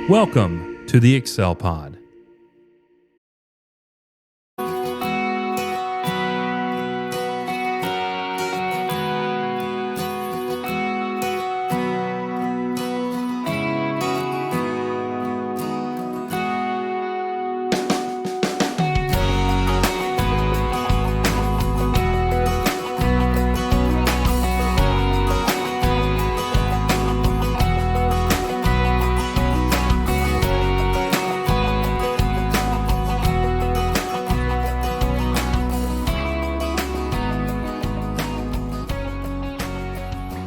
Welcome to the Excel Pod.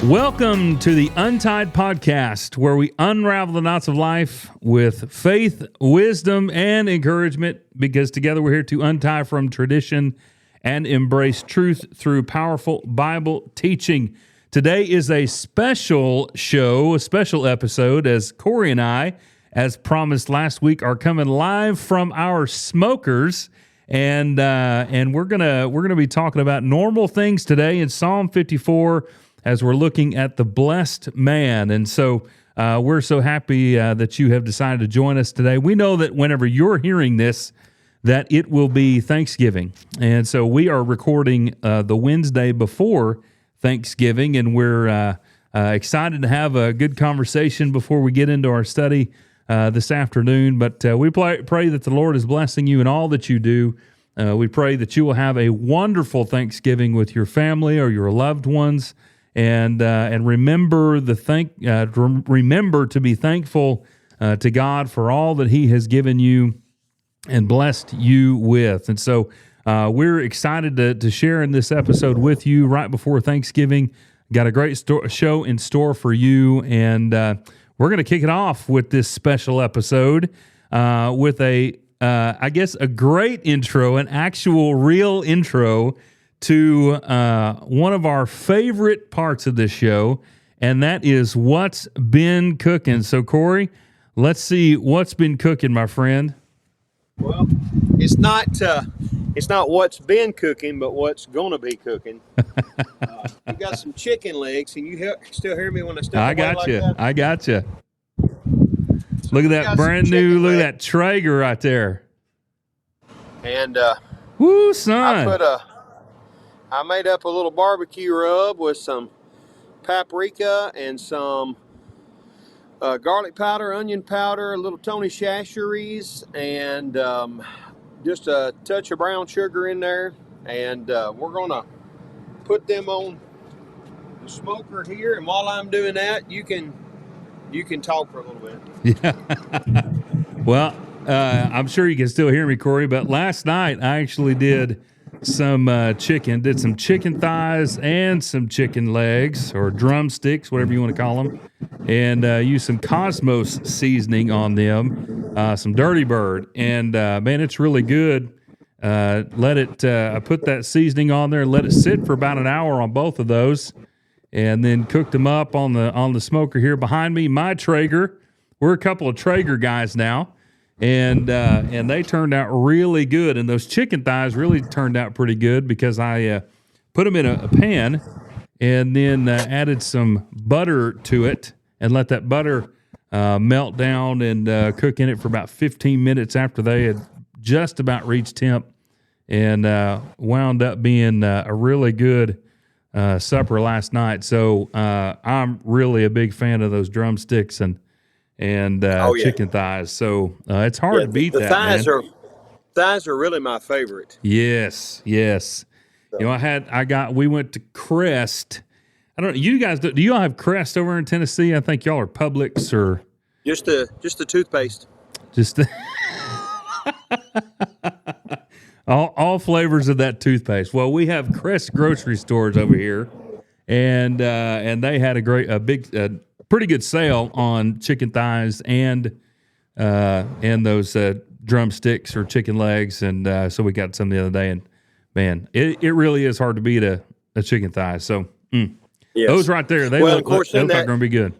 Welcome to the Untied podcast, where we unravel the knots of life with faith, wisdom, and encouragement, because together we're here to untie from tradition and embrace truth through powerful Bible teaching. Today is a special show, a special episode, as Corey and I, as promised last week, are coming live from our smokers, and we're gonna be talking about normal things today in Psalm 54. As we're looking at the blessed man. And so we're so happy that you have decided to join us today. We know that whenever you're hearing this, that it will be Thanksgiving. And so we are recording the Wednesday before Thanksgiving, and we're excited to have a good conversation before we get into our study this afternoon. But we pray that the Lord is blessing you in all that you do. We pray that you will have a wonderful Thanksgiving with your family or your loved ones. And remember remember to be thankful to God for all that He has given you and blessed you with. And so we're excited to share in this episode with you right before Thanksgiving. Got a great show in store for you, and we're going to kick it off with this special episode with I guess a great intro, an actual real intro to one of our favorite parts of this show, and that is what's been cooking. So, Corey, let's see what's been cooking, my friend. Well, it's not what's been cooking, but what's gonna be cooking. We got some chicken legs. Can you still hear me when I step away like that? I got you. Look at that brand new. Look at that Traeger right there. And woo, son! I made up a little barbecue rub with some paprika and some garlic powder, onion powder, a little Tony Chachere's, and just a touch of brown sugar in there. And we're going to put them on the smoker here. And while I'm doing that, you can talk for a little bit. Yeah. Well, I'm sure you can still hear me, Corey, but last night I actually did some chicken thighs and some chicken legs, or drumsticks, whatever you want to call them, and used some Cosmos seasoning on them, some Dirty Bird, and man, it's really good. I put that seasoning on there and let it sit for about an hour on both of those, and then cooked them up on the smoker here behind me. My Traeger, we're a couple of Traeger guys now. And they turned out really good, and those chicken thighs really turned out pretty good because I put them in a pan and then added some butter to it and let that butter melt down and cook in it for about 15 minutes after they had just about reached temp, and wound up being a really good supper last night. So I'm really a big fan of those drumsticks and chicken thighs. So it's hard to beat that, man. Thighs are really my favorite. Yes. So. You know, we went to Crest. I don't know, you guys, do y'all have Crest over in Tennessee? I think y'all are Publix or just the toothpaste. Just all flavors of that toothpaste. Well, we have Crest grocery stores over here, and they had a pretty good sale on chicken thighs and those drumsticks or chicken legs, and so we got some the other day, and man, it really is hard to beat a chicken thigh. So yes. Those right there, they look like they're going to be good.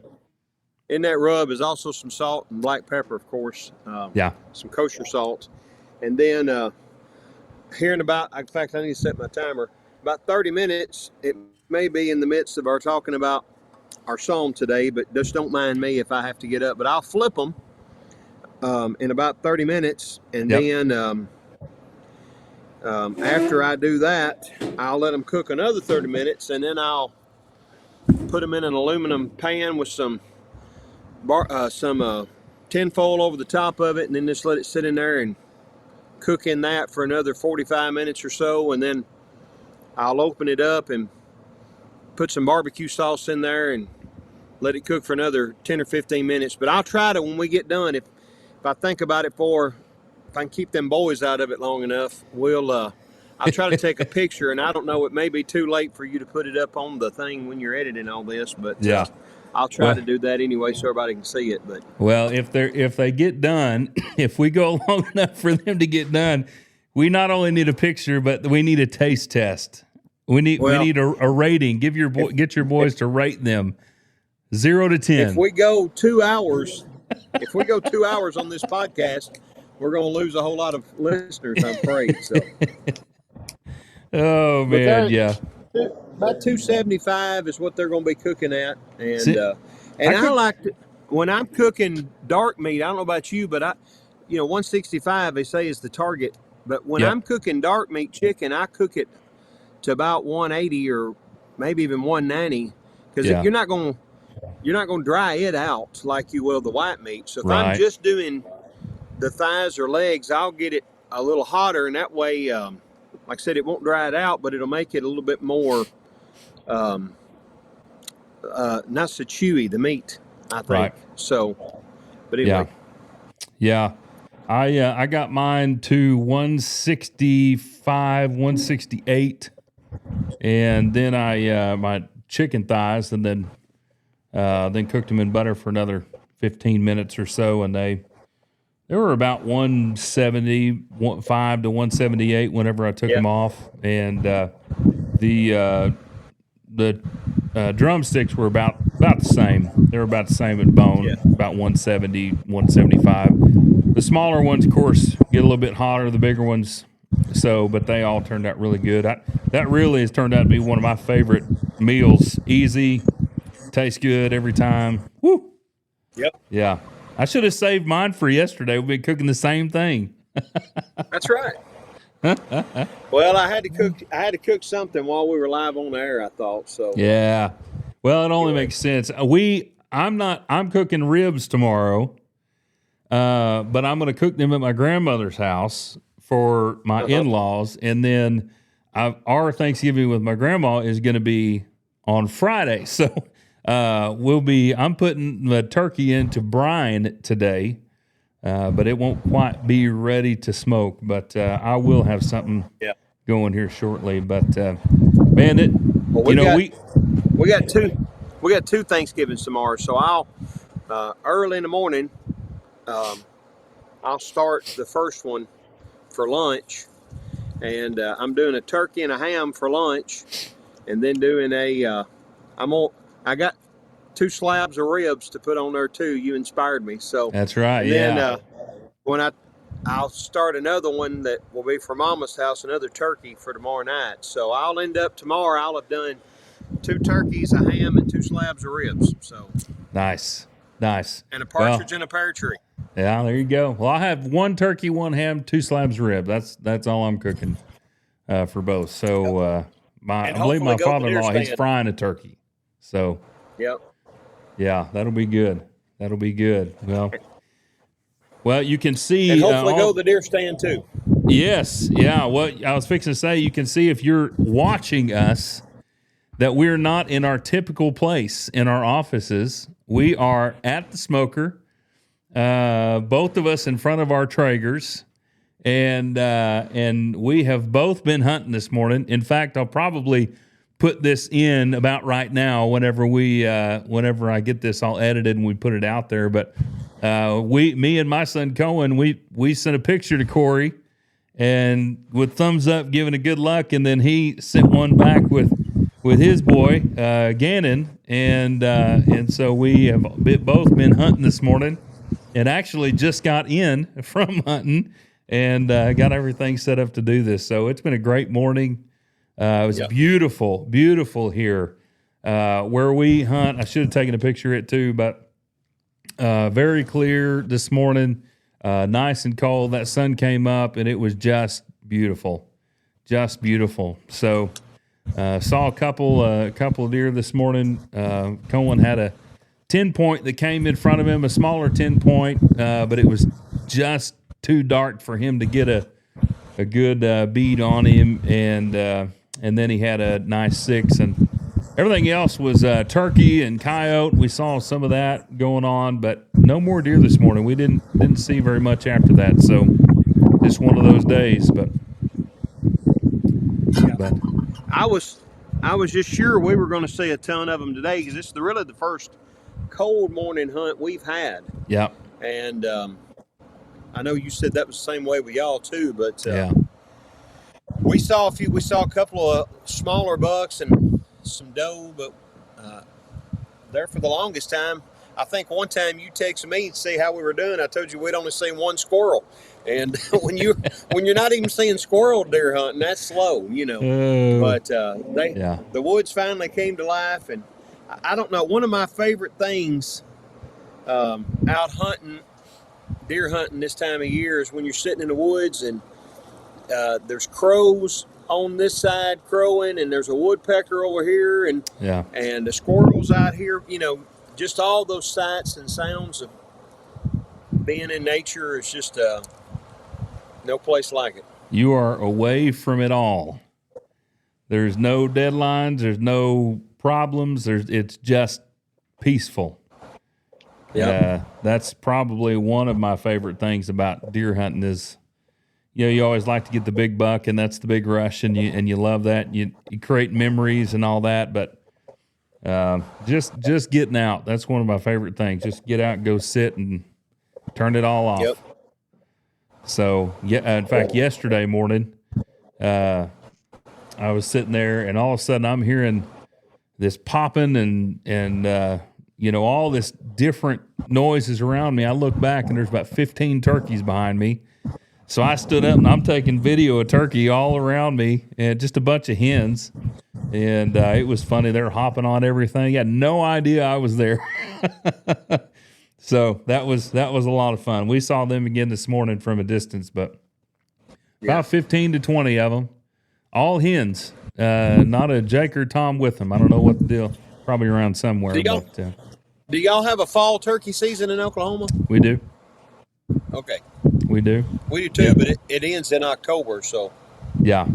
In that rub is also some salt and black pepper, of course. Some kosher salt, and then here in about, in fact, I need to set my timer. About 30 minutes, it may be in the midst of our talking about or saw them today, but just don't mind me if I have to get up. But I'll flip them in about 30 minutes, and Yep. then after I do that, I'll let them cook another 30 minutes, and then I'll put them in an aluminum pan with some tinfoil over the top of it, and then just let it sit in there and cook in that for another 45 minutes or so, and then I'll open it up and put some barbecue sauce in there and let it cook for another 10 or 15 minutes. But I'll try to, when we get done, if I think about it if I can keep them boys out of it long enough, I'll try to take a picture. And I don't know, it may be too late for you to put it up on the thing when you're editing all this, but Yeah. I'll try to do that anyway so everybody can see it. But Well, if they get done, if we go long enough for them to get done, we not only need a picture, but we need a taste test. We need a rating. Get your boys to rate them 0 to 10. if we go 2 hours, on this podcast, we're going to lose a whole lot of listeners, I'm afraid. So. Oh man, yeah. About 275 is what they're going to be cooking at, and See, I like to, when I'm cooking dark meat. I don't know about you, but 165 they say is the target. But when I'm cooking dark meat chicken, I cook it to about 180 or maybe even 190, because you're not going to dry it out like you will the white meat. So if I'm just doing the thighs or legs, I'll get it a little hotter, and that way, like I said, it won't dry it out, but it'll make it a little bit more not so chewy, the meat, I think. Right. So, but anyway. Yeah. I got mine to 165, 168, and then I my chicken thighs, and then cooked them in butter for another 15 minutes or so, and they were about 175 to 178 whenever I took them off, and the drumsticks were about the same. They were about the same in bone, about 170, 175. The smaller ones, of course, get a little bit hotter. The bigger ones, but they all turned out really good. That really has turned out to be one of my favorite meals. Easy, tastes good every time. Woo. Yep. Yeah. I should have saved mine for yesterday. We've been cooking the same thing. That's right. Well, I had to cook something while we were live on the air, I thought. So yeah. Well, it only makes sense. I'm cooking ribs tomorrow. But I'm going to cook them at my grandmother's house for my in-laws, and then our Thanksgiving with my grandma is going to be on Friday. So I'm putting the turkey into brine today, but it won't quite be ready to smoke. But I will have something going here shortly. But man, we got two Thanksgivings tomorrow. So I'll early in the morning. I'll start the first one for lunch, and I'm doing a turkey and a ham for lunch, and then doing I got 2 slabs of ribs to put on there too. You inspired me, so that's right. And then when I'll start another one that will be for Mama's house, another turkey for tomorrow night. So I'll end up tomorrow. I'll have done 2 turkeys, a ham, and 2 slabs of ribs. So nice, and a partridge and a pear tree. Yeah, there you go. Well, I have 1 turkey, 1 ham, 2 slabs of rib. That's all I'm cooking for both. So I believe my father-in-law, he's frying a turkey. So yeah, that'll be good. Well, you can see, and hopefully go to the deer stand too. Yes, yeah. What I was fixing to say, you can see if you're watching us that we're not in our typical place in our offices. We are at the smoker. Both of us in front of our Traegers, and we have both been hunting this morning. In fact, I'll probably put this in about right now whenever I get this all edited and we put it out there. But me and my son Cohen, we sent a picture to Corey, and with thumbs up, giving a good luck, and then he sent one back with his boy Gannon, and so we have both been hunting this morning. And actually just got in from hunting and got everything set up to do this. So it's been a great morning. It was beautiful here Where we hunt, I should have taken a picture of it too, but very clear this morning, nice and cold. That sun came up, and it was just beautiful, just beautiful. So saw a couple of deer this morning. Cohen had a 10-point that came in front of him, a smaller 10-point, but it was just too dark for him to get a good bead on him, and then he had a nice 6, and everything else was turkey and coyote. We saw some of that going on, but no more deer this morning. We didn't see very much after that, so just one of those days. But I was just sure we were going to see a ton of them today because it's really the first cold morning hunt we've had. Yeah, and I know you said that was the same way with y'all too, but yeah. We saw a couple of smaller bucks and some doe, but there for the longest time. I think one time you texted me to see how we were doing. I told you we'd only seen one squirrel, and when you're not even seeing squirrel deer hunting, that's slow, you know. But the woods finally came to life, and I don't know. One of my favorite things out hunting, deer hunting this time of year is when you're sitting in the woods and there's crows on this side crowing, and there's a woodpecker over here, and the squirrels out here. You know, just all those sights and sounds of being in nature is just no place like it. You are away from it all. There's no deadlines. There's no problems. It's just peaceful. Yeah, that's probably one of my favorite things about deer hunting is, you know, you always like to get the big buck, and that's the big rush, and you love that. You create memories and all that, but just getting out, that's one of my favorite things. Just get out, go sit, and turn it all off. Yep. So, in fact, yesterday morning, I was sitting there, and all of a sudden I'm hearing this popping and you know, all this different noises around me. I look back, and there's about 15 turkeys behind me. So I stood up, and I'm taking video of turkey all around me, and just a bunch of hens. And it was funny. They were hopping on everything. I had no idea I was there. So that was a lot of fun. We saw them again this morning from a distance, but about 15 to 20 of them, all hens. Not a Jake or Tom with them. I don't know what the deal. Probably around somewhere. Do y'all have a fall turkey season in Oklahoma? We do. Okay. We do. We do too, but it ends in October, so. Yeah.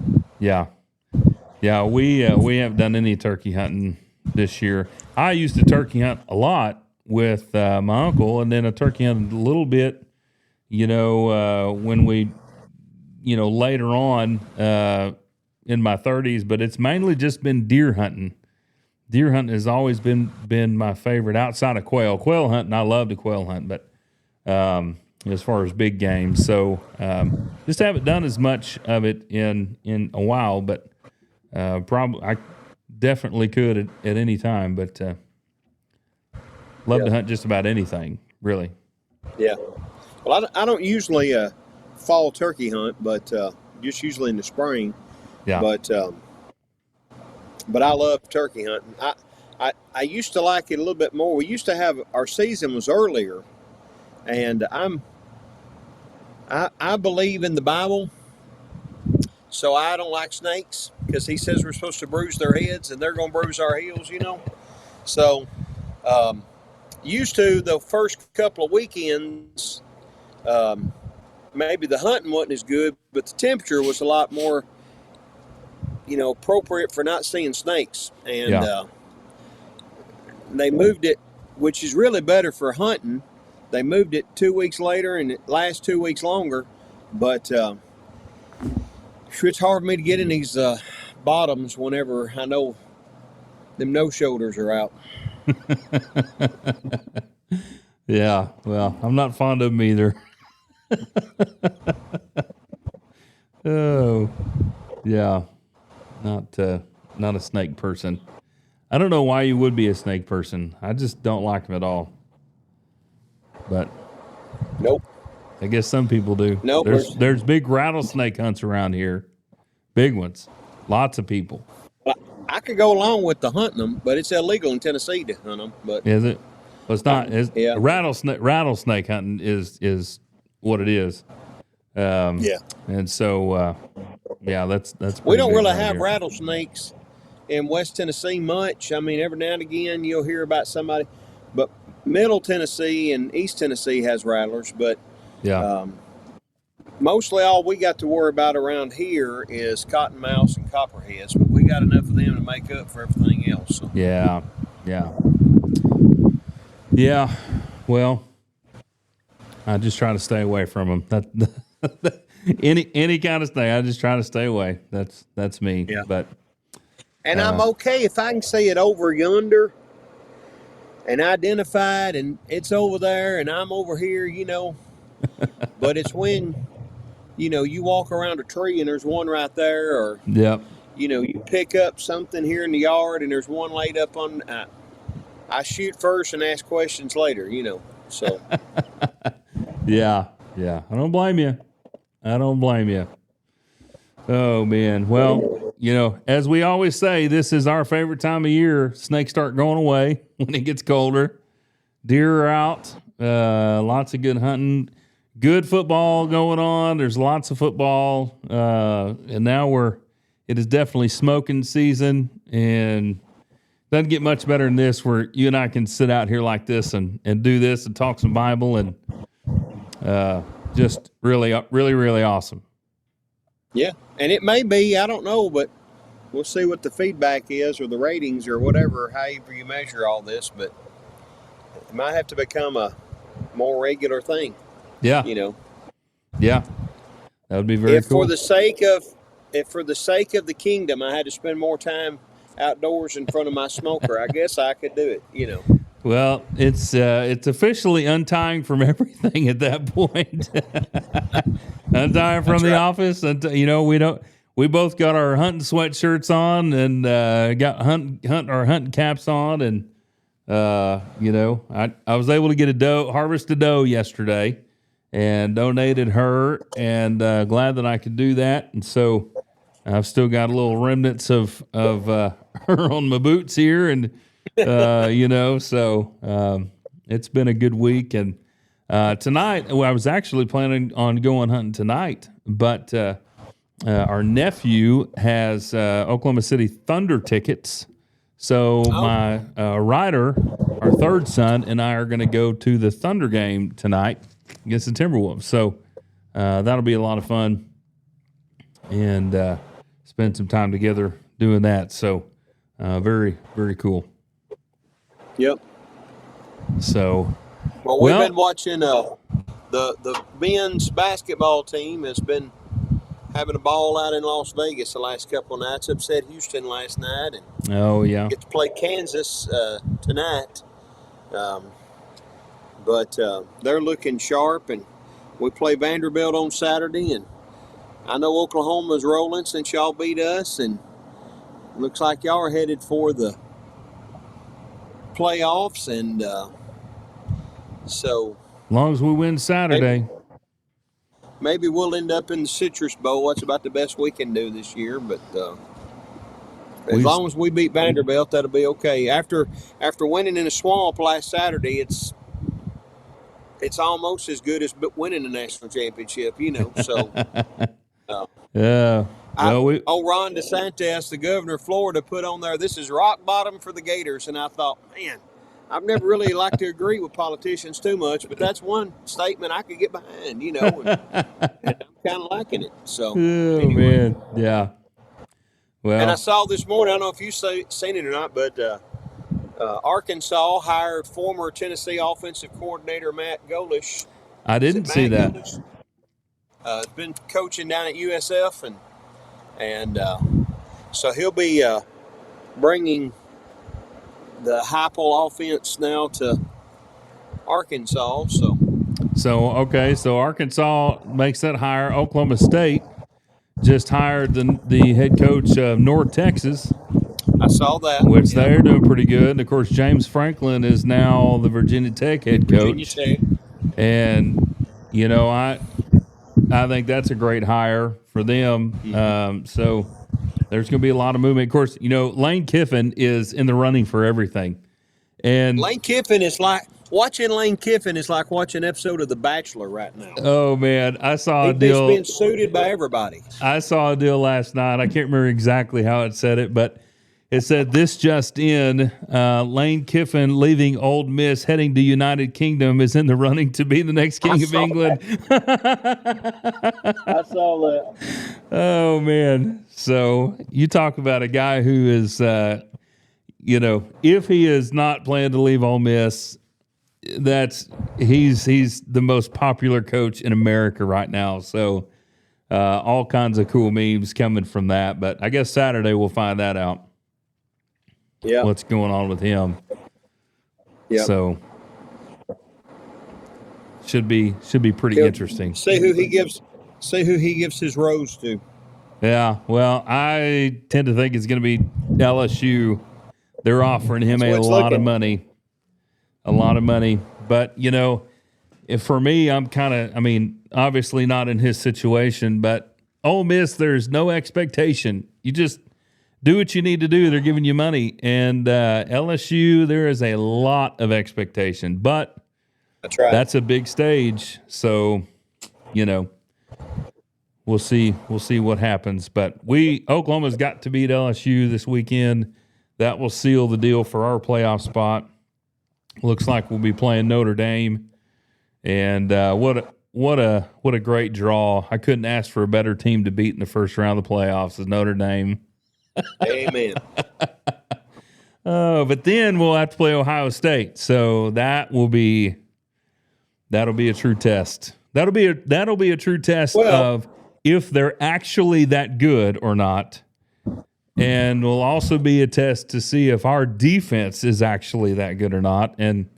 We haven't done any turkey hunting this year. I used to turkey hunt a lot with my uncle, and then I turkey hunted a little bit, you know, when we, you know, later on in my 30s. But it's mainly just been deer hunting. Deer hunting has always been my favorite outside of quail. Quail hunting, I love to quail hunt, but as far as big game, so just haven't done as much of it in a while. But probably I definitely could at any time. But love to hunt just about anything, really. Yeah. Well, I don't usually fall turkey hunt, but just usually in the spring. Yeah. But I love turkey hunting. I used to like it a little bit more. We used to have, our season was earlier, and I believe in the Bible, so I don't like snakes because he says we're supposed to bruise their heads, and they're going to bruise our heels, you know. So used to the first couple of weekends, maybe the hunting wasn't as good, but the temperature was a lot more, you know, appropriate for not seeing snakes. And they moved it, which is really better for hunting. They moved it 2 weeks later, and it lasts 2 weeks longer. But it's hard for me to get in these bottoms whenever I know them no shoulders are out. Yeah, well, I'm not fond of them either. Oh, yeah. Not a snake person. I don't know why you would be a snake person. I just don't like them at all. But nope. I guess some people do. Nope. There's big rattlesnake hunts around here. Big ones. Lots of people. I could go along with the hunting them, but it's illegal in Tennessee to hunt them. But Is it? Well, it's not. yeah. Rattlesnake hunting is what it is. Yeah. And so, yeah, that's. We don't pretty big really right have here. rattlesnakes in West Tennessee much. I mean, every now and again you'll hear about somebody, but Middle Tennessee and East Tennessee has rattlers. But Yeah. mostly all we got to worry about around here is cottonmouths and copperheads. But we got enough of them to make up for everything else. So. Yeah. Well, I just try to stay away from them. That any kind of thing, I just try to stay away. That's me. Yeah. But And I'm okay if I can see it over yonder and identify it, and it's over there, and I'm over here, But it's when, you walk around a tree and there's one right there, or yep. you pick up something here in the yard and there's one laid up on. I shoot first and ask questions later, So. Yeah. I don't blame you. Oh man. Well, as we always say, this is our favorite time of year. Snakes start going away when it gets colder. Deer are out. Lots of good hunting. Good football going on. There's lots of football. And now it is definitely smoking season, and doesn't get much better than this, where you and I can sit out here like this and do this and talk some Bible, and just really, really, really awesome. Yeah, and it may be, I don't know, but we'll see what the feedback is or the ratings or whatever, however you measure all this, but it might have to become a more regular thing. Yeah. Yeah. That would be very cool. For the sake of the kingdom, I had to spend more time outdoors in front of my smoker, I guess I could do it, Well, it's officially untying from everything at that point. Untying from the office, and we both got our hunting sweatshirts on, and got our hunting caps on, and I was able to get harvest a doe yesterday, and donated her, and glad that I could do that. And so I've still got a little remnants of her on my boots here, and so it's been a good week. And tonight, I was actually planning on going hunting tonight, but our nephew has Oklahoma City Thunder tickets. So my Ryder, our third son, and I are going to go to the Thunder game tonight against the Timberwolves. So that'll be a lot of fun, and spend some time together doing that. So very, very cool. Yep. So, we've been watching the men's basketball team has been having a ball out in Las Vegas the last couple of nights. Upset Houston last night, and get to play Kansas tonight. But they're looking sharp, and we play Vanderbilt on Saturday, and I know Oklahoma's rolling since y'all beat us, and looks like y'all are headed for the playoffs, and so as long as we win Saturday, maybe we'll end up in the Citrus Bowl. That's about the best we can do this year, but as long as we beat Vanderbilt, that'll be okay. After winning in a swamp last Saturday, it's almost as good as winning the national championship, So, yeah. Ron DeSantis, the governor of Florida, put on there, "This is rock bottom for the Gators," and I thought, man, I've never really liked to agree with politicians too much, but that's one statement I could get behind, and I'm kind of liking it. So, anyway. Man, yeah. Well, and I saw this morning, I don't know if you've seen it or not, but Arkansas hired former Tennessee offensive coordinator Matt Golish. I didn't see that. He's been coaching down at USF, and so he'll be bringing the Heupel offense now to Arkansas. So Arkansas makes that hire. Oklahoma State just hired the head coach of North Texas. I saw that. Which they're doing pretty good. And of course, James Franklin is now the Virginia Tech head coach. And I think that's a great hire for them. So there's going to be a lot of movement. Of course, Lane Kiffin is in the running for everything. And Lane Kiffin is like watching Lane Kiffin is like watching an episode of The Bachelor right now. Oh man, I saw a He's deal. being suited by everybody. I saw a deal last night. I can't remember exactly how it said it, but it said this just in: Lane Kiffin leaving Ole Miss, heading to United Kingdom, is in the running to be the next king of England. I saw that. Oh man! So you talk about a guy who is, if he is not planning to leave Ole Miss, he's the most popular coach in America right now. So all kinds of cool memes coming from that. But I guess Saturday we'll find that out. Yeah, what's going on with him? Yeah. So should be pretty interesting. See who he gives his rose to. Yeah, well, I tend to think it's going to be LSU. They're offering him a lot of money. But, if for me, obviously not in his situation, but Ole Miss, there's no expectation. You just do what you need to do. They're giving you money. And LSU, there is a lot of expectation. But that's right. That's a big stage. So, we'll see what happens. But Oklahoma's got to beat LSU this weekend. That will seal the deal for our playoff spot. Looks like we'll be playing Notre Dame, and what a great draw! I couldn't ask for a better team to beat in the first round of the playoffs as Notre Dame. Amen. But then we'll have to play Ohio State, so that'll be a true test. That'll be a true test of if they're actually that good or not. And will also be a test to see if our defense is actually that good or not. And,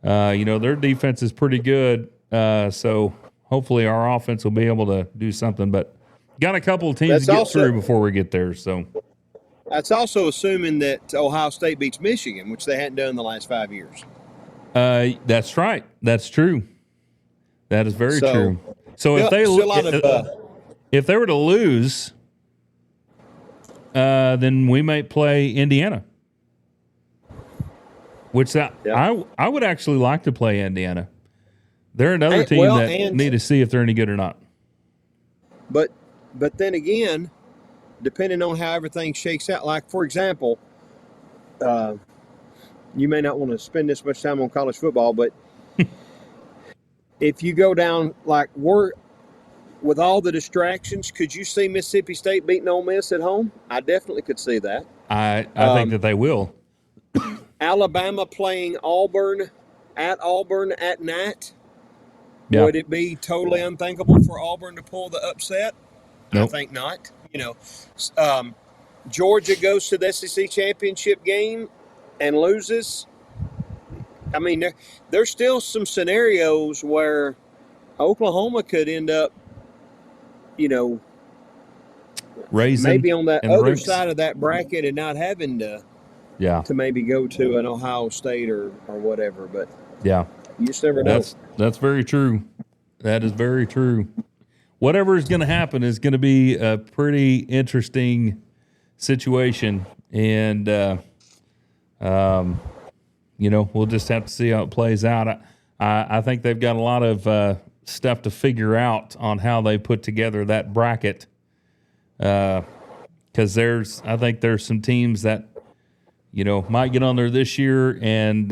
their defense is pretty good. So hopefully our offense will be able to do something. But got a couple of teams to get through before we get there. So that's also assuming that Ohio State beats Michigan, which they hadn't done in the last 5 years. That's right. That's true. That is very true. So if they were to lose, then we might play Indiana. I would actually like to play Indiana. They're another team that need to see if they're any good or not. But then again, depending on how everything shakes out, like for example, you may not want to spend this much time on college football, but if you go down with all the distractions, could you see Mississippi State beating Ole Miss at home? I definitely could see that. I think that they will. Alabama playing Auburn at night. Yeah. Would it be totally unthinkable for Auburn to pull the upset? Nope. I think not. Georgia goes to the SEC championship game and loses. I mean, there's still some scenarios where Oklahoma could end up, raising maybe on that other ranks. side of that bracket and not having to maybe go to an Ohio State or whatever. But yeah, you just never know. That's very true. That is very true. Whatever is going to happen is going to be a pretty interesting situation, and we'll just have to see how it plays out. I think they've got a lot of stuff to figure out on how they put together that bracket, because I think there's some teams that might get on there this year, and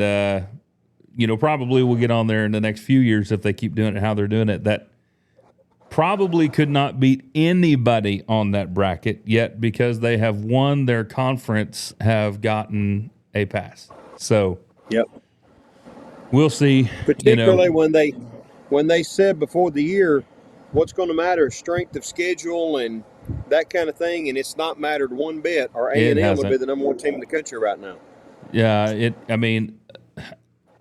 probably will get on there in the next few years if they keep doing it how they're doing it. That probably could not beat anybody on that bracket yet because they have won their conference, have gotten a pass. So yep, we'll see. Particularly when they said before the year, what's going to matter is strength of schedule and that kind of thing, and it's not mattered one bit. Or A&M would be the number one team in the country right now. Yeah,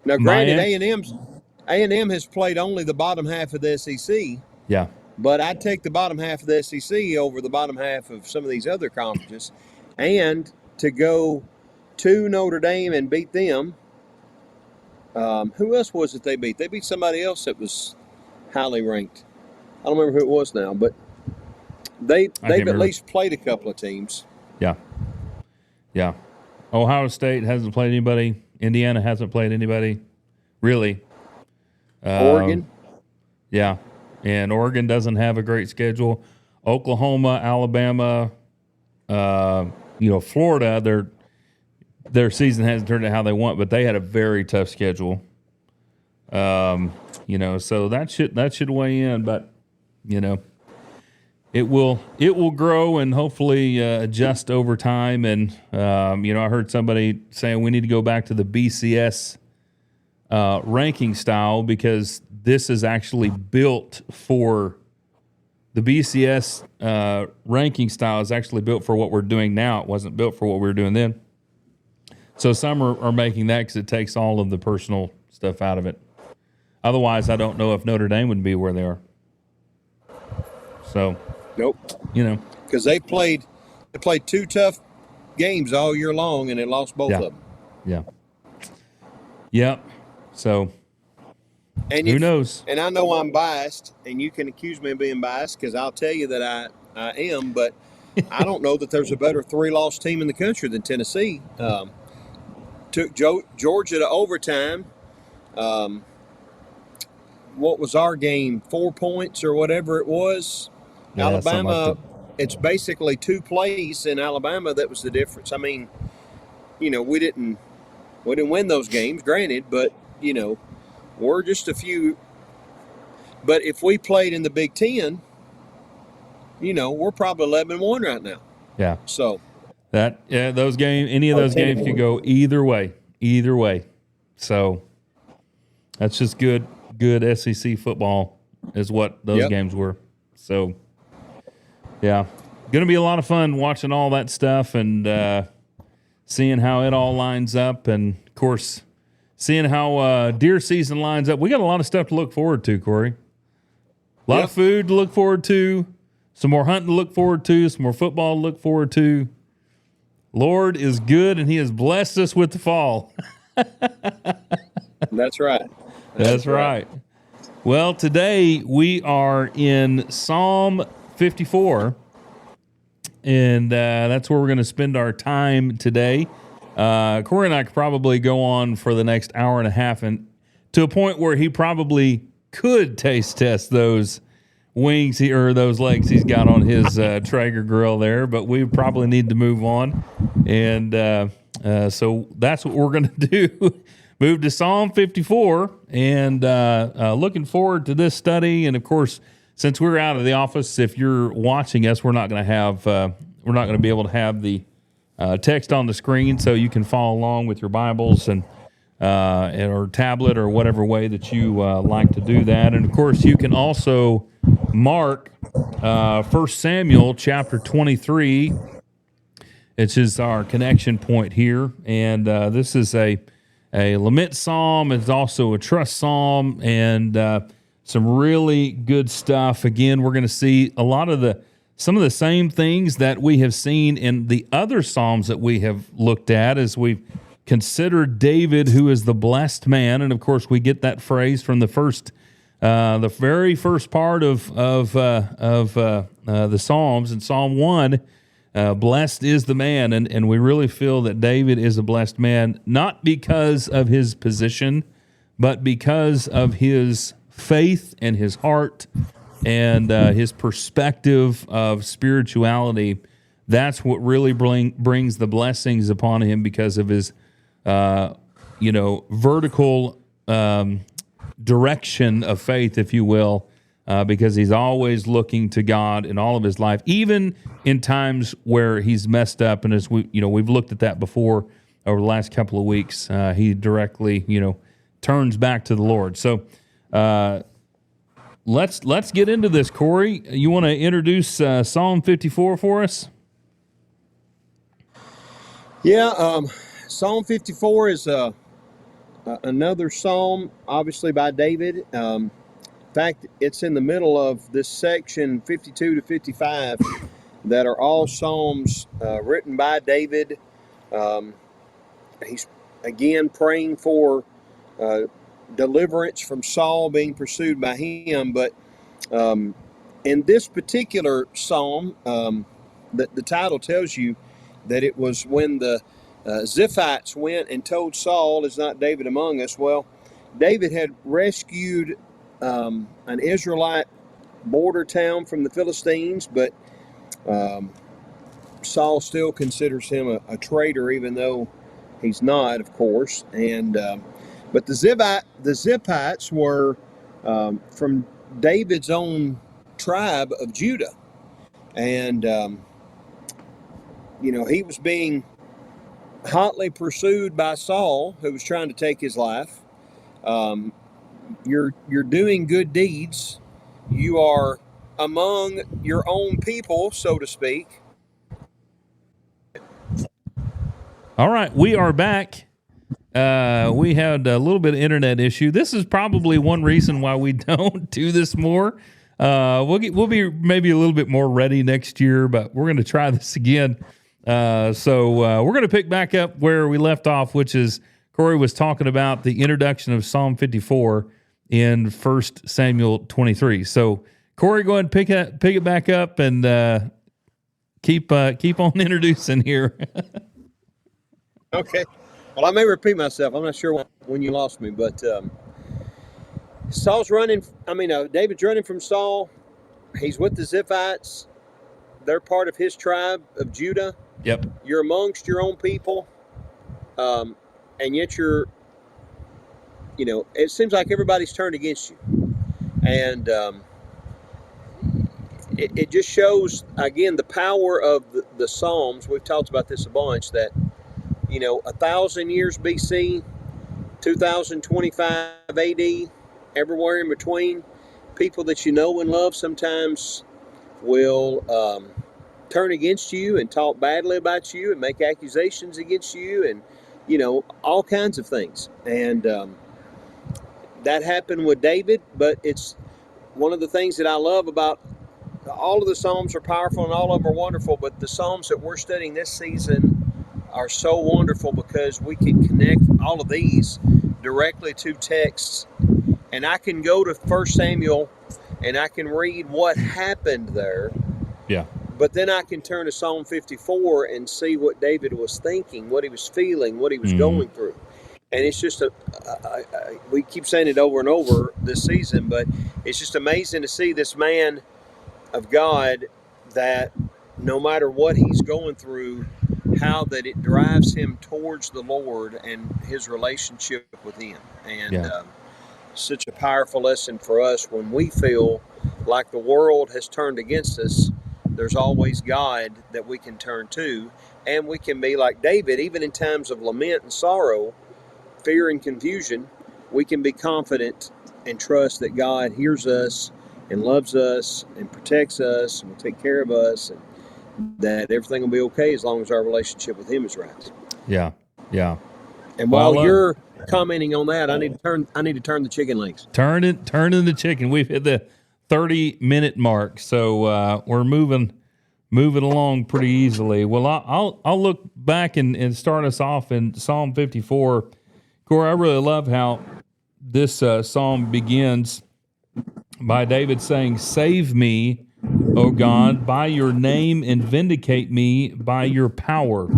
now granted, A&M has played only the bottom half of the SEC. Yeah. But I'd take the bottom half of the SEC over the bottom half of some of these other conferences. And to go to Notre Dame and beat them, who else was it they beat? They beat somebody else that was highly ranked. I don't remember who it was now, but They've at remember. least played a couple of teams. Yeah. Yeah. Ohio State hasn't played anybody. Indiana hasn't played anybody. Really. Oregon. Yeah. And Oregon doesn't have a great schedule. Oklahoma, Alabama, Florida, their season hasn't turned out how they want, but they had a very tough schedule. So that should weigh in, but it will grow and hopefully adjust over time. And I heard somebody saying we need to go back to the BCS ranking style, because this is actually built for the BCS ranking style is actually built for what we're doing now. It wasn't built for what we were doing then. So some are making that because it takes all of the personal stuff out of it. Otherwise, I don't know if Notre Dame would be where they are. So, nope. Because they played 2 tough games all year long, and they lost both of them. Yeah. Yep. So, who knows? And I know I'm biased, and you can accuse me of being biased because I'll tell you that I am, but I don't know that there's a better 3-loss team in the country than Tennessee. Took Georgia to overtime. What was our game? 4 points or whatever it was. Yeah, Alabama, it's basically 2 plays in Alabama that was the difference. I mean, we didn't win those games, granted, but we're just a few. But if we played in the Big Ten, we're probably 11-1 right now. Yeah. So those games, any of those games could go either way. So that's just good SEC football is what those games were. So yeah, going to be a lot of fun watching all that stuff and seeing how it all lines up, and of course seeing how deer season lines up. We got a lot of stuff to look forward to, Corey. A lot of food to look forward to, some more hunting to look forward to, some more football to look forward to. Lord is good, and He has blessed us with the fall. That's right. That's right. Well, today we are in Psalm 54, and that's where we're going to spend our time today. Corey and I could probably go on for the next hour and a half, and to a point where he probably could taste test those wings or those legs he's got on his Traeger grill there, but we probably need to move on. And so that's what we're going to do. Move to Psalm 54, and looking forward to this study. And of course, since we're out of the office, if you're watching us, we're not going to be able to have the text on the screen, so you can follow along with your Bibles and or tablet or whatever way that you like to do that. And of course, you can also mark 1 Samuel chapter 23. It's just our connection point here, and this is a lament psalm. It's also a trust psalm, and some really good stuff. Again, we're going to see a lot of some of the same things that we have seen in the other psalms that we have looked at as we've considered David, who is the blessed man. And of course, we get that phrase from the very first part of the Psalms. In Psalm 1, blessed is the man. And we really feel that David is a blessed man, not because of his position, but because of his faith and his heart and his perspective of spirituality. That's what really brings the blessings upon him, because of his vertical direction of faith, if you will, because he's always looking to God in all of his life, even in times where he's messed up. And as we've looked at that before over the last couple of weeks, he directly, turns back to the Lord. So let's get into this, Corey. You want to introduce Psalm 54 for us? Yeah, Psalm 54 is another psalm, obviously by David. In fact, it's in the middle of this section 52 to 55 that are all psalms written by David. He's again praying for deliverance from Saul being pursued by him, but In this particular psalm, the title tells you that it was when the Ziphites went and told Saul, "Is not David among us?" Well, David had rescued an Israelite border town from the Philistines, but Saul still considers him a traitor, even though he's not, of course. And but the Ziphites were from David's own tribe of Judah, and he was being hotly pursued by Saul, who was trying to take his life. You're doing good deeds. You are among your own people, so to speak. All right, we are back. We had a little bit of internet issue. This is probably one reason why we don't do this more. We'll be maybe a little bit more ready next year, but we're going to try this again. So we're going to pick back up where we left off, which is Corey was talking about the introduction of Psalm 54 in 1 Samuel 23. So Corey, go ahead and pick it back up and keep on introducing here. Okay. Well, I may repeat myself. I'm not sure when you lost me, but David's running from Saul. He's with the Ziphites. They're part of his tribe of Judah. Yep. You're amongst your own people, and yet it seems like everybody's turned against you. And it just shows, again, the power of the Psalms. We've talked about this a bunch, that 1,000 years BC, 2025 AD, everywhere in between, people that you know and love sometimes will turn against you and talk badly about you and make accusations against you and, all kinds of things. And that happened with David, but it's one of the things that I love about all of the Psalms are powerful and all of them are wonderful, but the Psalms that we're studying this season are so wonderful because we can connect all of these directly to texts. And I can go to 1 Samuel and I can read what happened there. Yeah. But then I can turn to Psalm 54 and see what David was thinking, what he was feeling, what he was going through. And it's just we keep saying it over and over this season, but it's just amazing to see this man of God that no matter what he's going through, how that it drives him towards the Lord and his relationship with him. And such a powerful lesson for us when we feel like the world has turned against us. There's always God that we can turn to, and we can be like David, even in times of lament and sorrow, fear and confusion, we can be confident and trust that God hears us and loves us and protects us and will take care of us, and that everything will be okay as long as our relationship with him is right. Yeah. And while you're commenting on that, I need to turn the chicken legs. Turning the chicken. We've hit the 30-minute mark, so we're moving along pretty easily. Well, I'll look back and start us off in Psalm 54. Corey, I really love how this psalm begins by David saying, "Save me, O God, by your name, and vindicate me by your power.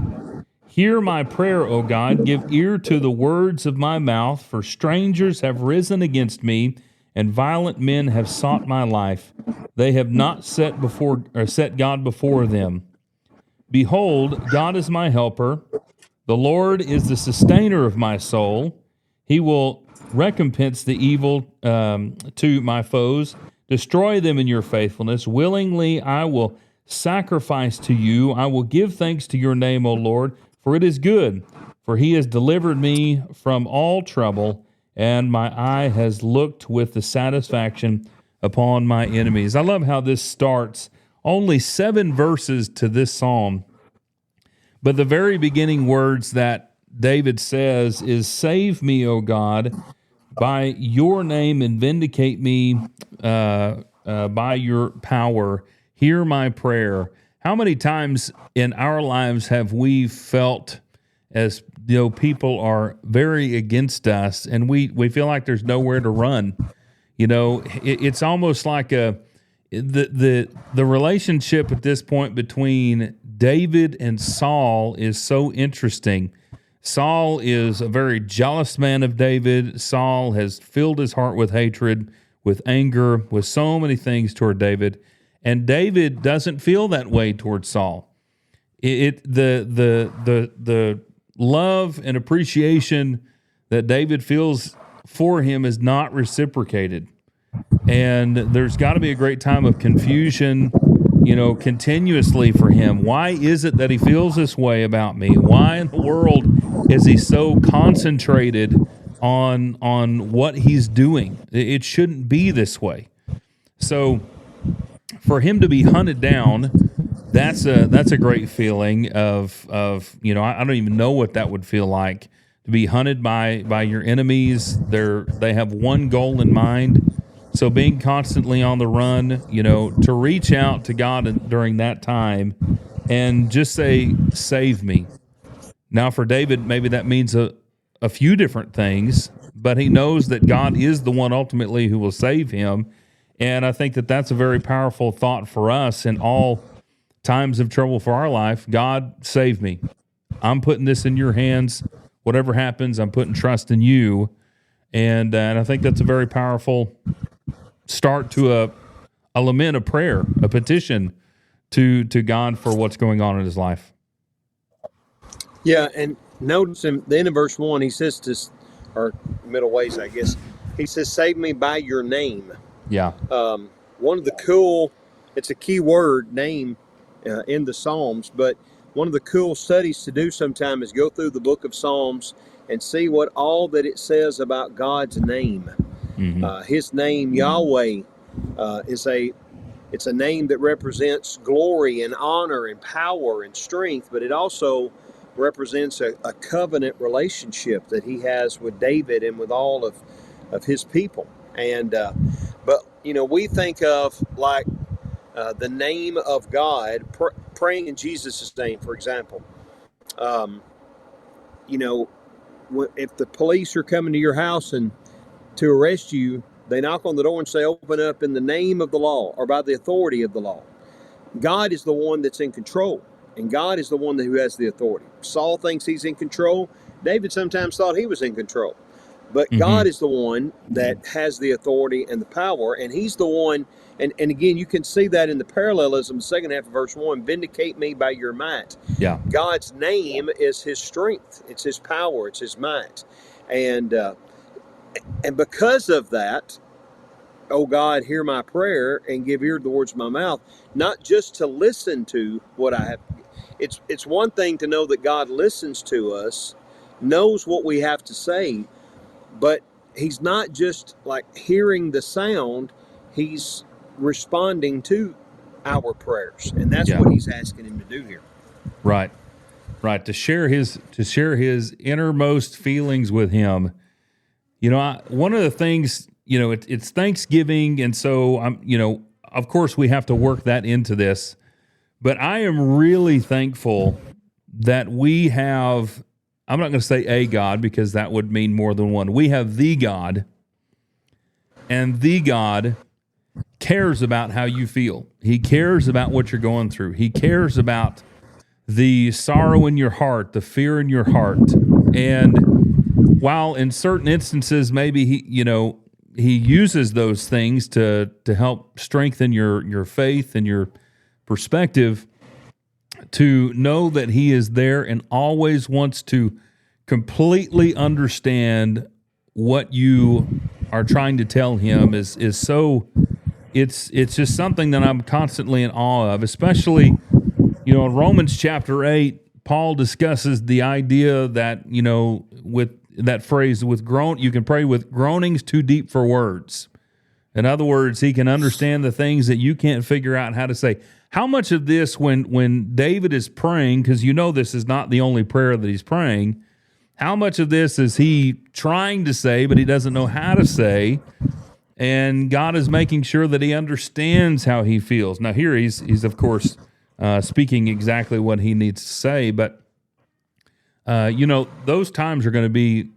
Hear my prayer, O God. Give ear to the words of my mouth, for strangers have risen against me, and violent men have sought my life. They have not set God before them. Behold, God is my helper. The Lord is the sustainer of my soul. He will recompense the evil to my foes. Destroy them in your faithfulness. Willingly I will sacrifice to you. I will give thanks to your name, O Lord, for it is good. For he has delivered me from all trouble, and my eye has looked with the satisfaction upon my enemies." I love how this starts. Only 7 verses to this psalm, but the very beginning words that David says is, "Save me, O God, by your name, and vindicate me by your power. Hear my prayer." How many times in our lives have we felt as people are very against us, and we feel like there's nowhere to run? It's almost like the relationship at this point between David and Saul is so interesting. Saul is a very jealous man of David. Saul has filled his heart with hatred, with anger, with so many things toward David, and David doesn't feel that way toward Saul. The love and appreciation that David feels for him is not reciprocated. And there's got to be a great time of confusion, continuously for him. Why is it that he feels this way about me? Why in the world is he so concentrated on what he's doing? It shouldn't be this way. So for him to be hunted down, that's a great feeling of I don't even know what that would feel like to be hunted by your enemies. They have one goal in mind. So being constantly on the run, to reach out to God during that time and just say, save me. Now for David, maybe that means a few different things, but he knows that God is the one ultimately who will save him. And I think that that's a very powerful thought for us in all times of trouble for our life. God, save me. I'm putting this in your hands. Whatever happens, I'm putting trust in you. And I think that's a very powerful start to a lament, a prayer, a petition to God for what's going on in his life. Yeah, and notice in the end of verse 1, he says to, or middle ways, I guess, he says, save me by your name. Yeah. One of the cool, it's a key word, name, in the Psalms, but one of the cool studies to do sometime is go through the book of Psalms and see what all that it says about God's name. Mm-hmm. His name, Yahweh, it's a name that represents glory and honor and power and strength, but it also represents a covenant relationship that he has with David and with all of his people. And but we think of like the name of God, praying in Jesus' name, for example. If the police are coming to your house and to arrest you, they knock on the door and say, open up in the name of the law or by the authority of the law. God is the one that's in control, and God is the one who has the authority. Saul thinks he's in control. David sometimes thought he was in control. But God is the one that has the authority and the power, and he's the one, and again, you can see that in the parallelism, the second half of verse 1, vindicate me by your might. Yeah. God's name is his strength. It's his power. It's his might. And because of that, oh God, hear my prayer and give ear to the words of my mouth, not just to listen to what I have. It's one thing to know that God listens to us, knows what we have to say, but he's not just like hearing the sound, he's responding to our prayers. And that's what he's asking him to do here. Right. To share his innermost feelings with him. One of the things, it's Thanksgiving, and so of course we have to work that into this. But I am really thankful that we have, I'm not going to say a God because that would mean more than one. We have the God, and the God cares about how you feel. He cares about what you're going through. He cares about the sorrow in your heart, the fear in your heart. And while in certain instances maybe he uses those things to help strengthen your faith and your perspective, to know that he is there and always wants to completely understand what you are trying to tell him is so, it's just something that I'm constantly in awe of, especially, in Romans chapter 8, Paul discusses the idea that, with that phrase, you can pray with groanings too deep for words. In other words, he can understand the things that you can't figure out how to say. How much of this, when David is praying, because this is not the only prayer that he's praying, how much of this is he trying to say, but he doesn't know how to say, and God is making sure that he understands how he feels. Now here he's of course speaking exactly what he needs to say, but those times they're going to be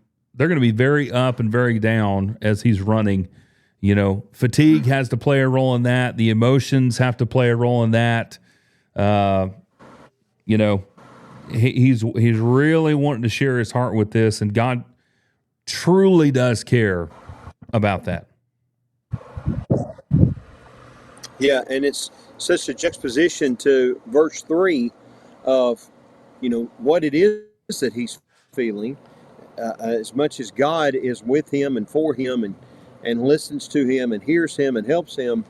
very up and very down as he's running, Fatigue has to play a role in that. The emotions have to play a role in that. He's really wanting to share his heart with this, and God truly does care about that. Yeah, and it's such a juxtaposition to verse 3 of, what it is that he's feeling, as much as God is with him and for him and listens to him and hears him and helps him.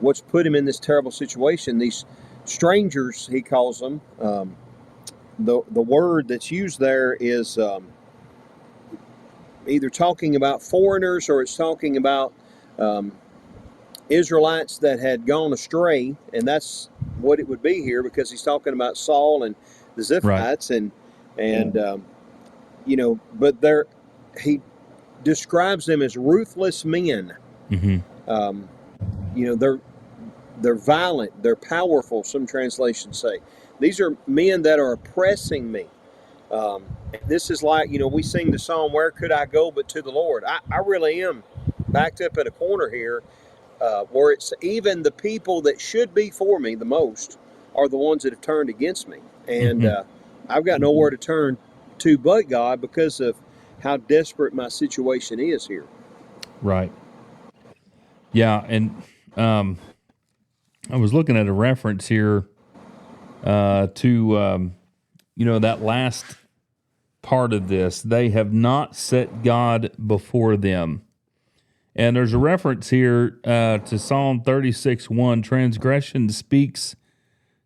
What's put him in this terrible situation? These strangers, he calls them. The word that's used there is either talking about foreigners, or it's talking about Israelites that had gone astray, and that's what it would be here, because he's talking about Saul and the Ziphites, right. But he describes them as ruthless men. Mm-hmm. They're violent, they're powerful, some translations say. These are men that are oppressing me. This is like, we sing the song, "Where could I go but to the Lord?" I really am backed up in a corner here, where it's even the people that should be for me the most are the ones that have turned against me. And I've got nowhere to turn to but God, because of how desperate my situation is here. Right. Yeah, and I was looking at a reference here to that last part of this. They have not set God before them. And there's a reference here to Psalm 36:1. Transgression speaks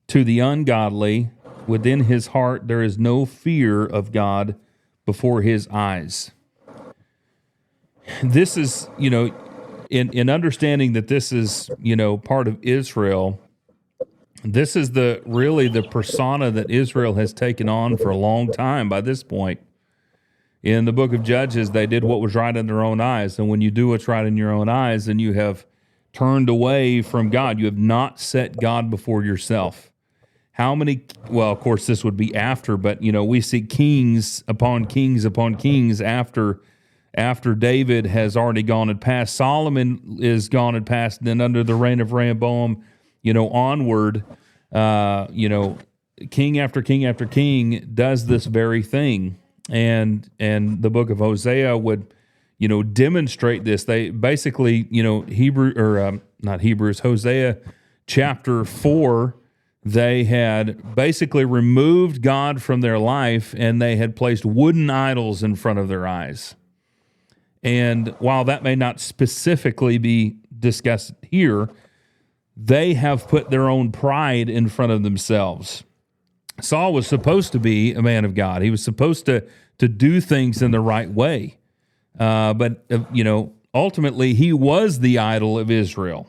to the ungodly. Within his heart there is no fear of God before his eyes. This is, in understanding that this is, part of Israel, this is really the persona that Israel has taken on for a long time by this point. In the book of Judges, they did what was right in their own eyes. And when you do what's right in your own eyes, then you have turned away from God. You have not set God before yourself. Of course, this would be after, but, we see kings upon kings upon kings after David has already gone and passed. Solomon is gone and passed. Then under the reign of Rehoboam, onward, king after king after king does this very thing. And the book of Hosea would, demonstrate this. They basically, Hosea chapter 4, they had basically removed God from their life, and they had placed wooden idols in front of their eyes. And while that may not specifically be discussed here, they have put their own pride in front of themselves. Saul was supposed to be a man of God. He was supposed to do things in the right way. But ultimately, he was the idol of Israel.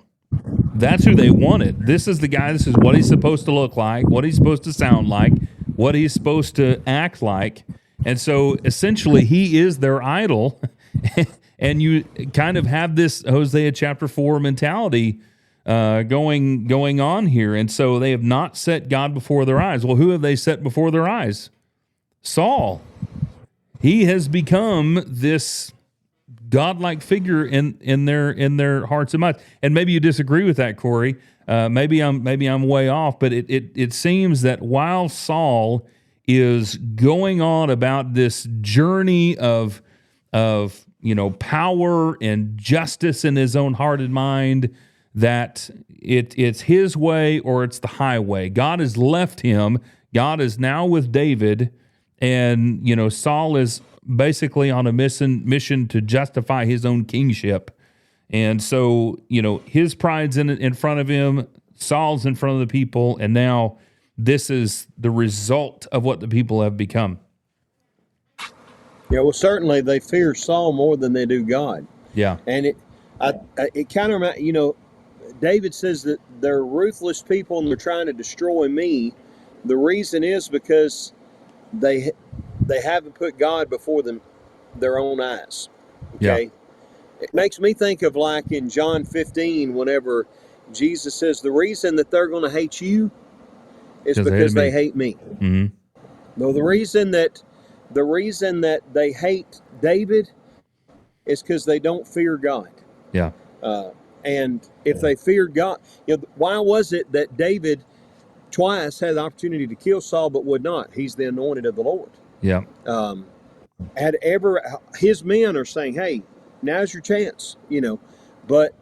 That's who they wanted. This is the guy. This is what he's supposed to look like, what he's supposed to sound like, what he's supposed to act like. And so essentially, he is their idol. And you kind of have this Hosea chapter 4 mentality going on here. And so they have not set God before their eyes. Well, who have they set before their eyes? Saul. He has become this godlike figure in their hearts and minds. And maybe you disagree with that, Corey. Maybe I'm way off, but it seems that while Saul is going on about this journey of power and justice in his own heart and mind, that it's his way or it's the highway. God has left him. God is now with David, and Saul is basically on a mission to justify his own kingship. And so his pride's in front of him, Saul's in front of the people, and now this is the result of what the people have become. Yeah, well, certainly they fear Saul more than they do God. Yeah, and it kind of David says that they're ruthless people and they're trying to destroy me. The reason is because they haven't put God before their own eyes. Okay, yeah. It makes me think of like in John 15, whenever Jesus says the reason that they're going to hate you is because they hate me. Mm-hmm. No, the reason that they hate David is because they don't fear God. Yeah. And if they feared God, why was it that David twice had the opportunity to kill Saul but would not? He's the anointed of the Lord. Yeah. His men are saying, "Hey, now's your chance," but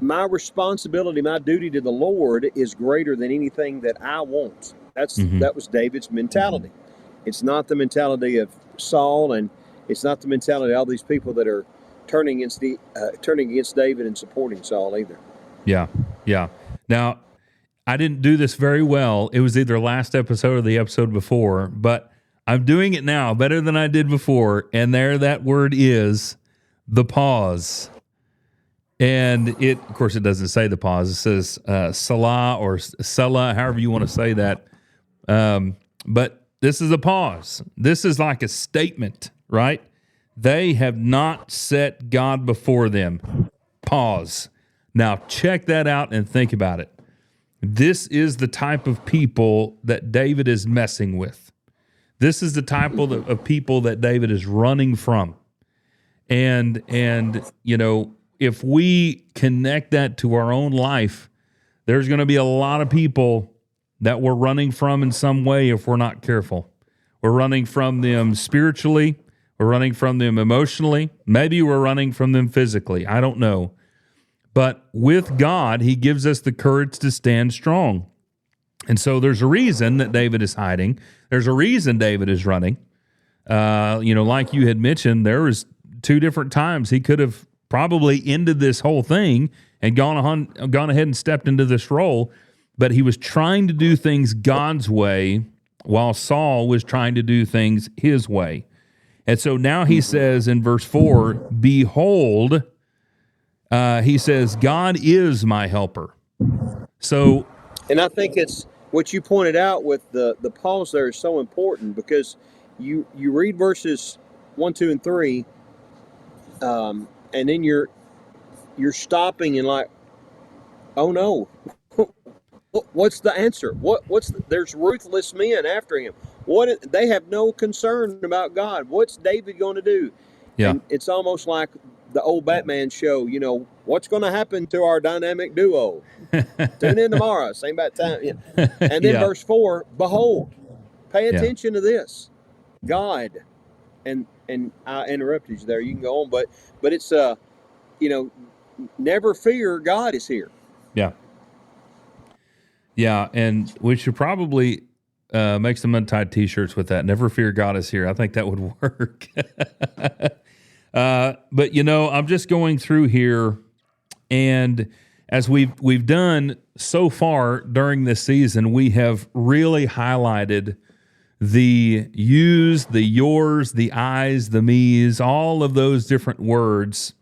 my responsibility, my duty to the Lord is greater than anything that I want. That was David's mentality. It's not the mentality of Saul, and it's not the mentality of all these people that are turning against David and supporting Saul either. Yeah. Yeah. Now, I didn't do this very well. It was either last episode or the episode before, but I'm doing it now better than I did before. And there that word is, the pause. And of course, it doesn't say the pause. It says Salah or Selah, however you want to say that. But this is a pause. This is like a statement, right? They have not set God before them. Pause. Now, check that out and think about it. This is the type of people that David is messing with. This is the type of people that David is running from. And if we connect that to our own life, there's going to be a lot of people that we're running from in some way if we're not careful. We're running from them spiritually. We're running from them emotionally. Maybe we're running from them physically. I don't know. But with God, he gives us the courage to stand strong. And so there's a reason that David is hiding. There's a reason David is running. Like you had mentioned, there was 2 different times he could have probably ended this whole thing and gone ahead and stepped into this role. But he was trying to do things God's way while Saul was trying to do things his way. And so now he says in verse 4, behold, he says, God is my helper. So, and I think it's what you pointed out with the pause there is so important, because you read verses 1, 2, and 3, and then you're stopping and like, oh no, what's the answer? There's ruthless men after him. They have no concern about God. What's David going to do? Yeah. And it's almost like the old Batman show, what's going to happen to our dynamic duo? Tune in tomorrow, same about time. Yeah. And then verse 4, behold, pay attention to this. God, and I interrupted you there. You can go on, but it's never fear, God is here. Yeah. Yeah, and we should probably make some Untied t-shirts with that. Never fear, God is here. I think that would work. But I'm just going through here, and as we've done so far during this season, we have really highlighted the yous, the yours, the I's, the me's, all of those different words,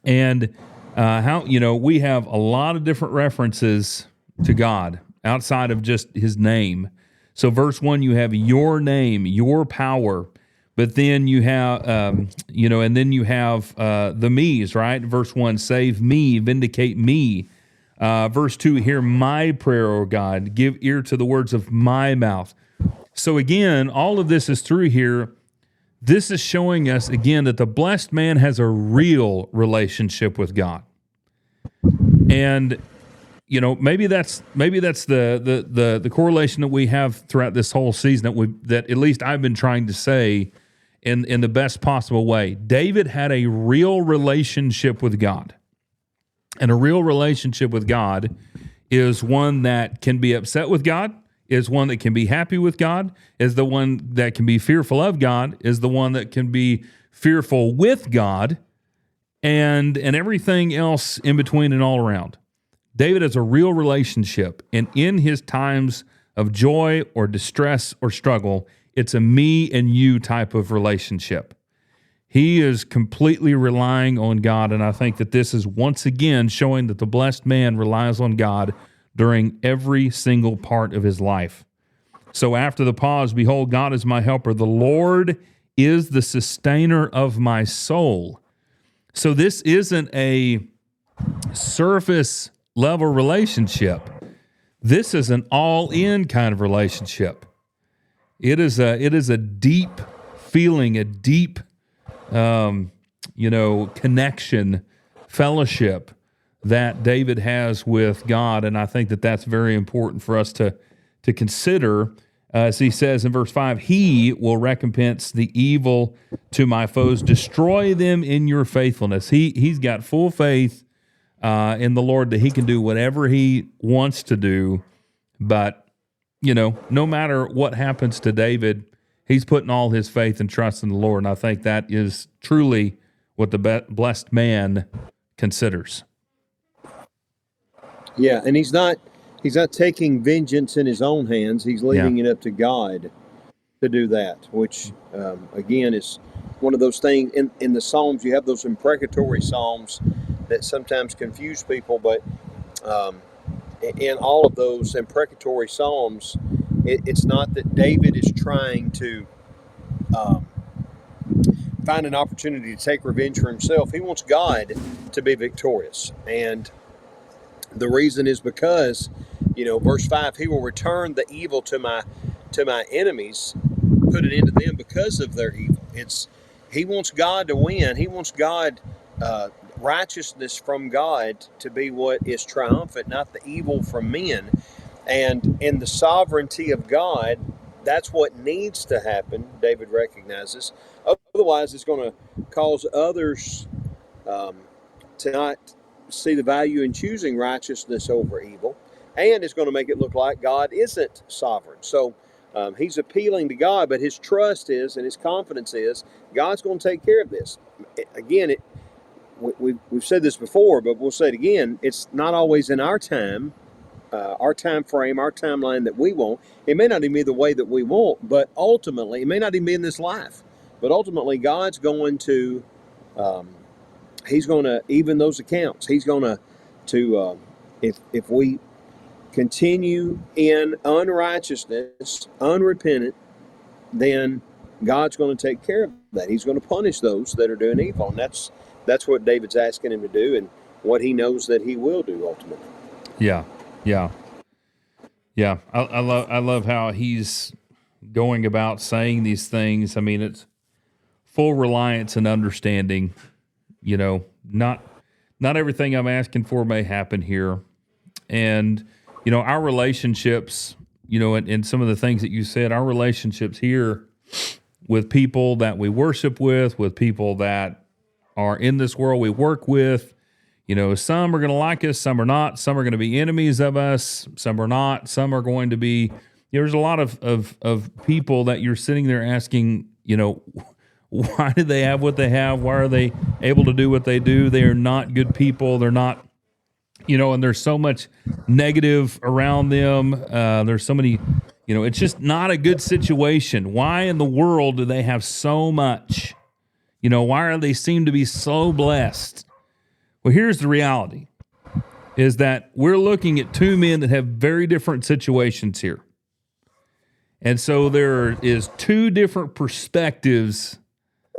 and how we have a lot of different references to God outside of just his name. So verse 1, you have your name, your power, but then you have, and then you have the me's, right? Verse 1, save me, vindicate me. Verse 2, hear my prayer, O God, give ear to the words of my mouth. So again, all of this is through here. This is showing us again that the blessed man has a real relationship with God. And maybe that's the correlation that we have throughout this whole season that at least I've been trying to say in the best possible way. David had a real relationship with God. And a real relationship with God is one that can be upset with God, is one that can be happy with God, is the one that can be fearful of God, is the one that can be fearful with God, and everything else in between and all around. David has a real relationship, and in his times of joy or distress or struggle, it's a me and you type of relationship. He is completely relying on God, and I think that this is once again showing that the blessed man relies on God during every single part of his life. So after the pause, behold, God is my helper. The Lord is the sustainer of my soul. So this isn't a surface level relationship. This is an all-in kind of relationship. It is a deep feeling, a deep connection fellowship that David has with God, and I think that that's very important for us to consider. As he says in verse 5, he will recompense the evil to my foes, destroy them in your faithfulness. He's got full faith in the Lord that he can do whatever he wants to do, but no matter what happens to David, he's putting all his faith and trust in the Lord, and I think that is truly what the blessed man considers. Yeah, and he's not taking vengeance in his own hands. He's leaving it up to God to do that, which, again, is one of those things. In the Psalms, you have those imprecatory Psalms that sometimes confuse people, but in all of those imprecatory Psalms, it's not that David is trying to find an opportunity to take revenge for himself. He wants God to be victorious. And the reason is because, verse 5, he will return the evil to my enemies, put it into them because of their evil. He wants God to win. He wants God, righteousness from God to be what is triumphant, not the evil from men. And in the sovereignty of God, that's what needs to happen, David recognizes. Otherwise, it's going to cause others to not see the value in choosing righteousness over evil, and it's going to make it look like God isn't sovereign. So he's appealing to God, but his trust is and his confidence is God's going to take care of this. Again, we've said this before, but we'll say it again. It's not always in our time frame, our timeline that we want. It may not even be the way that we want, but ultimately, it may not even be in this life. But ultimately, God's going to He's going to even those accounts. He's going to if we continue in unrighteousness, unrepentant, then God's going to take care of that. He's going to punish those that are doing evil, and that's what David's asking him to do, and what he knows that he will do ultimately. Yeah. I love how he's going about saying these things. I mean, it's full reliance and understanding. Not everything I'm asking for may happen here. And, our relationships, and some of the things that you said, our relationships here with people that we worship with people that are in this world we work with, some are going to like us, some are not, some are going to be enemies of us, some are not, some are going to be, there's a lot of people that you're sitting there asking, why do they have what they have? Why are they able to do what they do? They are not good people. They're not, and there's so much negative around them. There's so many, it's just not a good situation. Why in the world do they have so much? Why are they seem to be so blessed? Well, here's the reality, is that we're looking at two men that have very different situations here. And so there is two different perspectives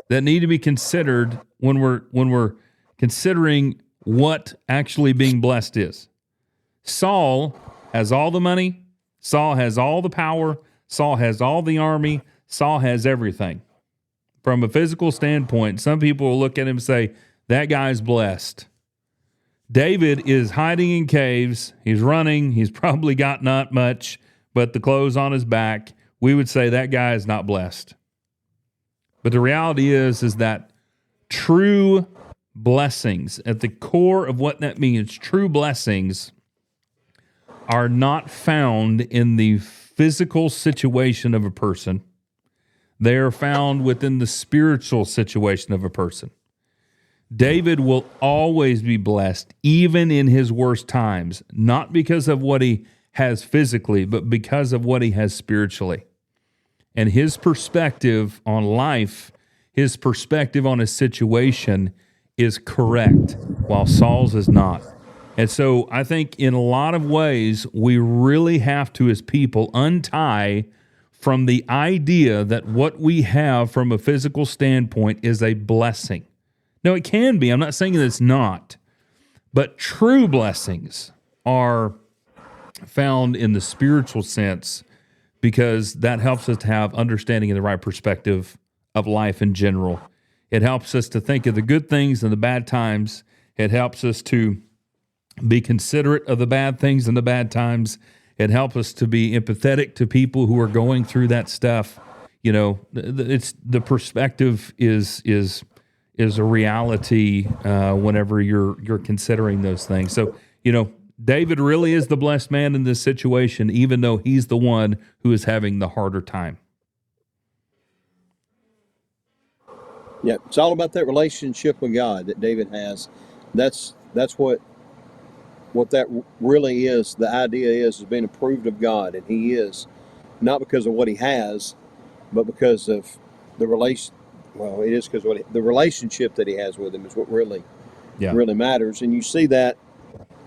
that need to be considered when we're considering what actually being blessed is. Saul has all the money. Saul has all the power. Saul has all the army. Saul has everything. From a physical standpoint, some people will look at him and say, that guy's blessed. David is hiding in caves. He's running. He's probably got not much but the clothes on his back. We would say that guy is not blessed. But the reality is that true blessings, at the core of what that means, true blessings are not found in the physical situation of a person. They are found within the spiritual situation of a person. David will always be blessed, even in his worst times, not because of what he has physically, but because of what he has spiritually. And his perspective on life, his perspective on his situation is correct, while Saul's is not. And so I think in a lot of ways, we really have to, as people, untie from the idea that what we have from a physical standpoint is a blessing. No, it can be. I'm not saying that it's not. But true blessings are found in the spiritual sense, because that helps us to have understanding and the right perspective of life in general. It helps us to think of the good things and the bad times It helps us to be considerate of the bad things and the bad times. It helps us to be empathetic to people who are going through that stuff. You know, it's the perspective is a reality whenever you're considering those things. So, you know, David really is the blessed man in this situation, even though he's the one who is having the harder time. Yeah, it's all about that relationship with God that David has. That's what that really is. The idea is being approved of God, and he is, not because of what he has, but because of the relation. Well, it is because the relationship that he has with him is what really matters. And you see that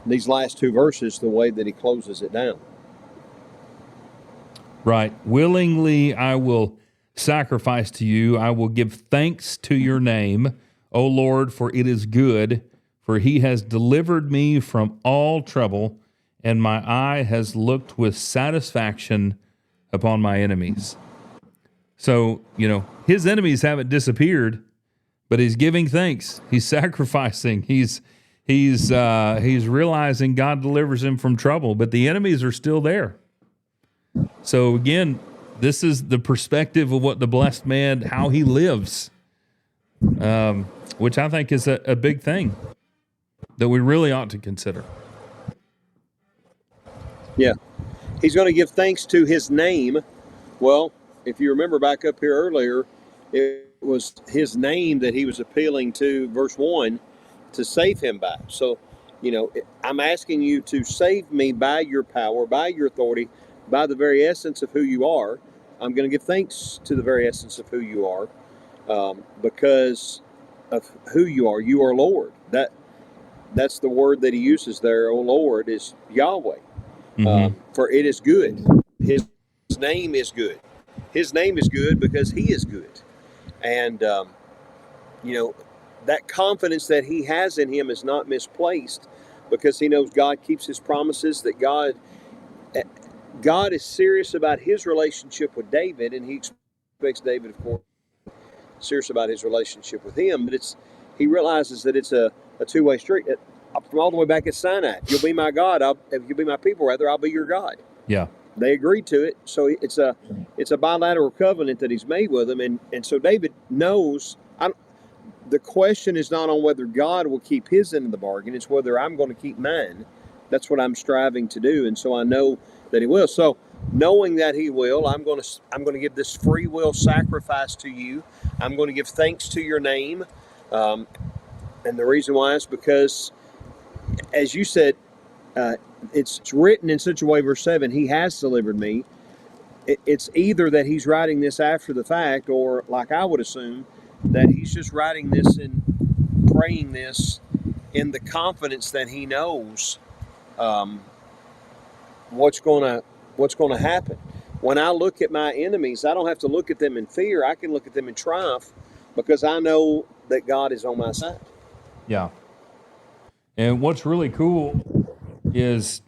these last two verses, the way that he closes it down. Right. Willingly I will sacrifice to you. I will give thanks to your name, O Lord, for it is good. For he has delivered me from all trouble, and my eye has looked with satisfaction upon my enemies. So, you know, his enemies haven't disappeared, but he's giving thanks. He's sacrificing. He's realizing God delivers him from trouble, but the enemies are still there. So again, this is the perspective of what the blessed man, how he lives, which I think is a big thing that we really ought to consider. Yeah. He's going to give thanks to his name. Well, if you remember back up here earlier, it was his name that he was appealing to, verse 1, to save him by. So, you know, I'm asking you to save me by your power, by your authority, by the very essence of who you are. I'm going to give thanks to the very essence of who you are, because of who you are. You are Lord. That's the word that he uses there, O Lord, is Yahweh. For it is good. His name is good. His name is good because he is good. And, you know, that confidence that he has in him is not misplaced, because he knows God keeps his promises, that God is serious about his relationship with David, and he expects David, of course, serious about his relationship with him. But he realizes that it's a two-way street. From all the way back at Sinai, you'll be my God. If you'll be my people, rather, I'll be your God. Yeah. They agreed to it. So it's a bilateral covenant that he's made with them. And so David knows, the question is not on whether God will keep his end of the bargain. It's whether I'm going to keep mine. That's what I'm striving to do. And so I know that he will. So knowing that he will, I'm going to give this free will sacrifice to you. I'm going to give thanks to your name. And the reason why is because, as you said, it's written in such a way, verse 7, he has delivered me. It's either that he's writing this after the fact, or, like I would assume, that he's just writing this and praying this in the confidence that he knows what's going to happen. When I look at my enemies, I don't have to look at them in fear. I can look at them in triumph, because I know that God is on my side. Yeah. And what's really cool is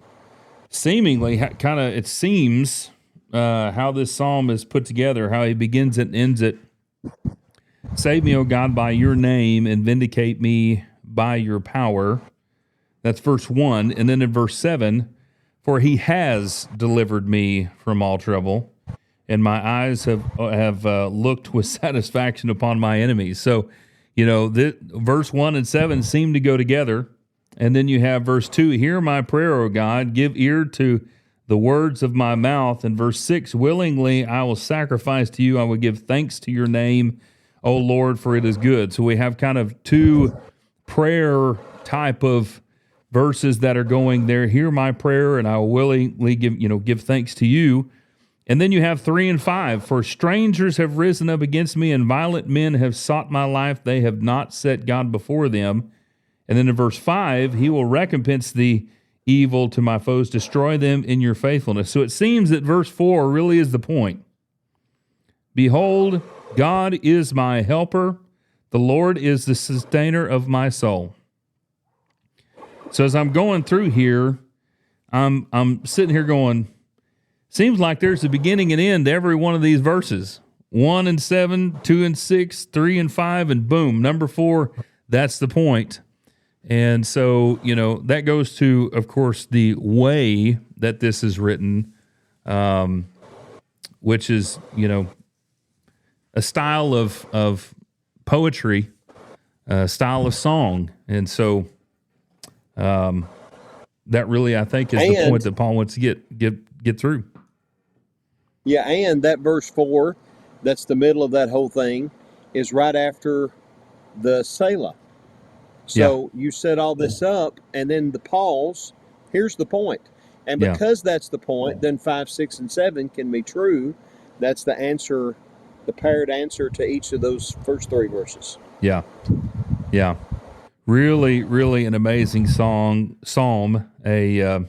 seemingly it seems how this psalm is put together, how he begins it and ends it. Save me, O God, by your name, and vindicate me by your power. That's verse 1. And then in verse 7, for he has delivered me from all trouble, and my eyes have looked with satisfaction upon my enemies. So, you know, verse 1 and 7 seem to go together. And then you have verse 2, hear my prayer, O God, give ear to the words of my mouth. And verse 6, willingly I will sacrifice to you, I will give thanks to your name, O Lord, for it is good. So we have kind of two prayer type of verses that are going there. Hear my prayer, and I will willingly give thanks to you. And then you have 3 and 5, for strangers have risen up against me, and violent men have sought my life. They have not set God before them. And then in verse 5, he will recompense the evil to my foes, destroy them in your faithfulness. So it seems that verse 4 really is the point. Behold, God is my helper. The Lord is the sustainer of my soul. So as I'm going through here, I'm sitting here going, seems like there's a beginning and end to every one of these verses. 1 and 7, 2 and 6, 3 and 5, and boom, number 4, that's the point. And so, that goes to, of course, the way that this is written, which is, a style of poetry, a style of song. And so that really, I think, is the point that Paul wants to get through. Yeah, and that verse 4, that's the middle of that whole thing, is right after the Selah. So you set all this up, and then the pause, here's the point. And because that's the point, then 5, 6, and 7 can be true. That's the answer, the paired answer to each of those first 3 verses. Yeah. Yeah. Really, really an amazing psalm. Of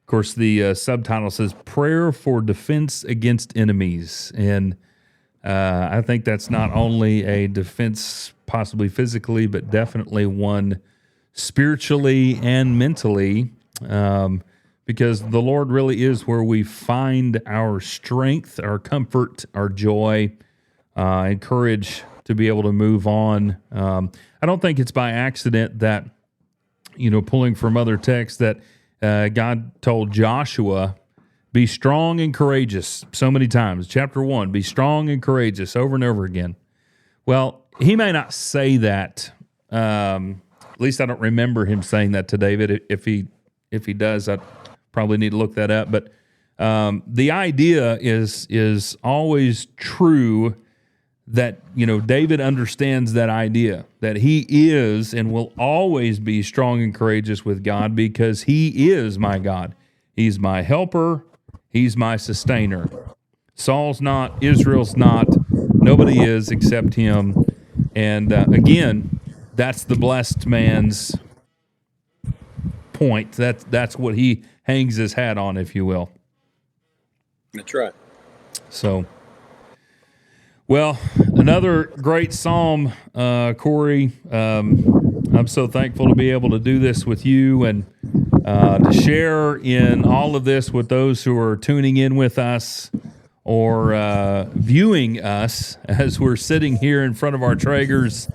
course, the subtitle says Prayer for Defense Against Enemies. And I think that's not only a defense, possibly physically, but definitely one spiritually and mentally, because the Lord really is where we find our strength, our comfort, our joy, and courage to be able to move on. I don't think it's by accident that, pulling from other texts, that God told Joshua, be strong and courageous so many times. Chapter 1, be strong and courageous over and over again. Well, he may not say that. At least I don't remember him saying that to David. If he does, I probably need to look that up. But the idea is always true, that David understands that idea, that he is and will always be strong and courageous with God, because he is my God. He's my helper. He's my sustainer. Saul's not. Israel's not. Nobody is except him. And again, that's the blessed man's point. That's what he hangs his hat on, if you will. That's right. So, well, another great psalm, Corey. I'm so thankful to be able to do this with you and to share in all of this with those who are tuning in with us or viewing us as we're sitting here in front of our Traegers,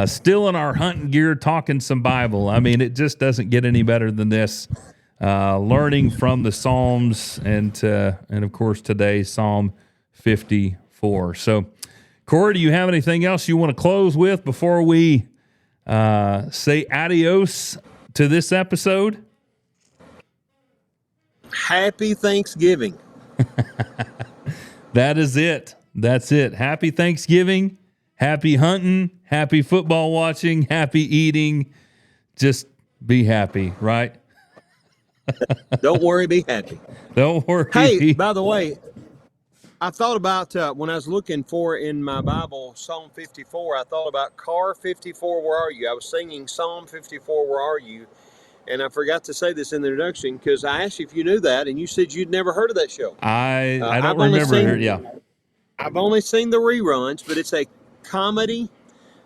still in our hunting gear, talking some Bible. I mean, it just doesn't get any better than this. Learning from the Psalms and of course today, Psalm 54. So, Corey, do you have anything else you want to close with before we say adios to this episode? Happy Thanksgiving. That is it. That's it. Happy Thanksgiving. Happy hunting. Happy football watching. Happy eating. Just be happy, right? Don't worry, be happy. Don't worry. Hey, by the way, I thought about when I was looking for in my Bible Psalm 54, I thought about Car 54, Where Are You? I was singing Psalm 54, Where Are You? And I forgot to say this in the introduction because I asked you if you knew that, and you said you'd never heard of that show. I don't remember. I've only seen the reruns, but it's a comedy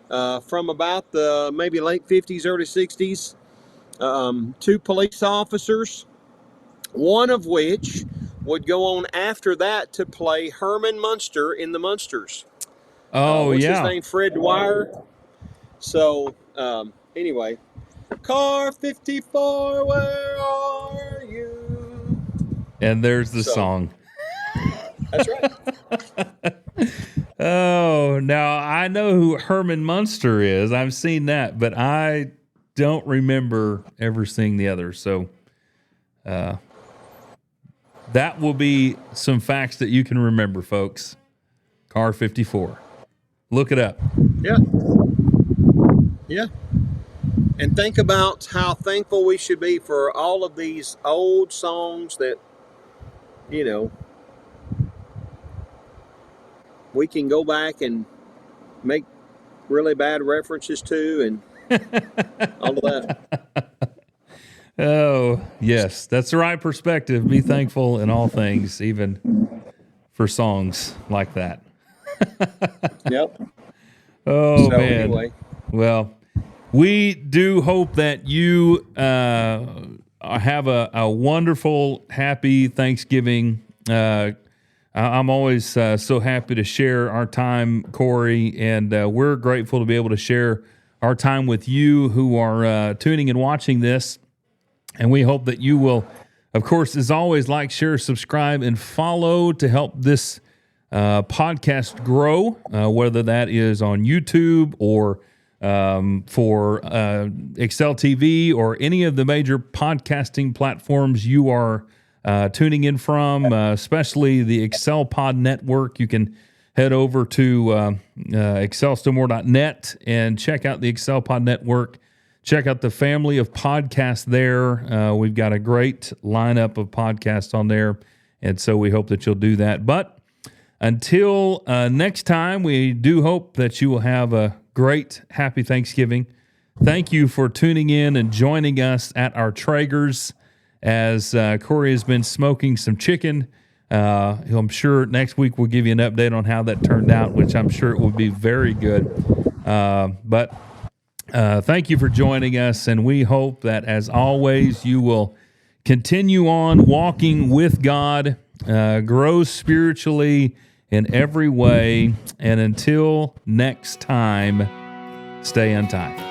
from about the maybe late 50s, early 60s. 2 police officers, one of which would go on after that to play Herman Munster in The Munsters. What's his name? Fred Dwyer. So, anyway, Car 54, where are you? And there's the song. That's right. Oh, now I know who Herman Munster is. I've seen that, but I don't remember ever seeing the other. So that will be some facts that you can remember, folks. Car 54. Look it up. Yeah. Yeah. And think about how thankful we should be for all of these old songs that, we can go back and make really bad references to and all of that. Oh, yes. That's the right perspective. Be thankful in all things, even for songs like that. Yep. Oh, man. Anyway. Well, we do hope that you have a wonderful, happy Thanksgiving. I'm always so happy to share our time, Corey, and we're grateful to be able to share our time with you who are tuning and watching this. And we hope that you will, of course, as always, like, share, subscribe, and follow to help this podcast grow, whether that is on YouTube or for Excel TV or any of the major podcasting platforms you are tuning in from, especially the Excel Pod Network. You can head over to excelstomore.net and check out the Excel Pod Network. Check out the family of podcasts there. We've got a great lineup of podcasts on there, and so we hope that you'll do that. But until next time, we do hope that you will have a great, happy Thanksgiving. Thank you for tuning in and joining us at our Traegers as Corey has been smoking some chicken. I'm sure next week we'll give you an update on how that turned out, which I'm sure it will be very good. But thank you for joining us, and we hope that, as always, you will continue on walking with God, grow spiritually in every way, and until next time, stay untied.